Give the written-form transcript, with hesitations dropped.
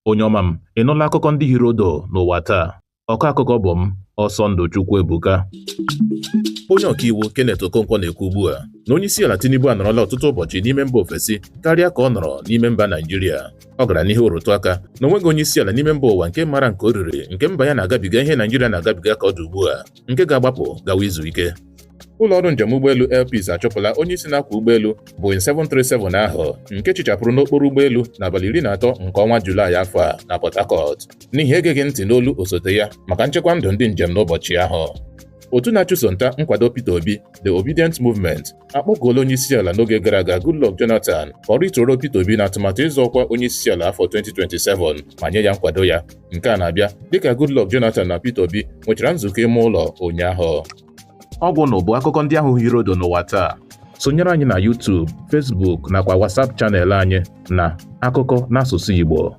Onye ọma m, ị nụla akụkọ ndị hiri odo n'ụwa taa? Ọkọ akụkọ bụ m, Ọsọndụ Chukwuebuka. Onye ọkaiwu Kenneth Okonkwo na-ekwu ugbu a na onyeisiala Tinubu anọrọla ọtụtụ ụbọchị n'ime mba ofesi karịa ka ọ nọrọ n'ime mba Naịjirịa. Ọ gara n'ihe ụrụtụ aka na onweghị onyeisiala n'ime mba ụwa nke mara nke oriri nke mba ya na-agabiga ihe Naịjirịa na-agabiga ka ọ dị ugbu a, nke ga-agbapụ gawa izu ike. Ụlọ ọrụ njem ụgbọelu Air Peace achọpụla onye isi na-akwa ụgbọelu Boeing 737 ahụ nke chichapụrụ n'okporo ụgbọelu n'abalị 13 nke ọnwa Julaị afọ a na Port Harcourt n'ihi egeghị ntị n'olu osote ya maka nchekwa ndụ ndị njem n'ụbọchị ahụ. Otu na-achụso nta nkwado Peter Obi, The Obedient Movement, akpọkuola onye isi ala n'oge gara aga Goodluck Jonathan ka ọ rịtụrụ Peter Obi n'atụmatụ ịzọ ọkwa onye isi ala afọ 2027 ma nye ya nkwado ya. Nke a na-abịa dịka Goodluck Jonathan na Peter Obi nwechara nzukọ ime ụlọ ụnyaahụ. Ọgwụ na ụbụ akụkọ ndị ahụ hiri odo n'ụwa taa. Sonyere anyị na YouTube, Facebook nakwa WhatsApp chanel anyị na Akụkọ n'asụsụ Igbo.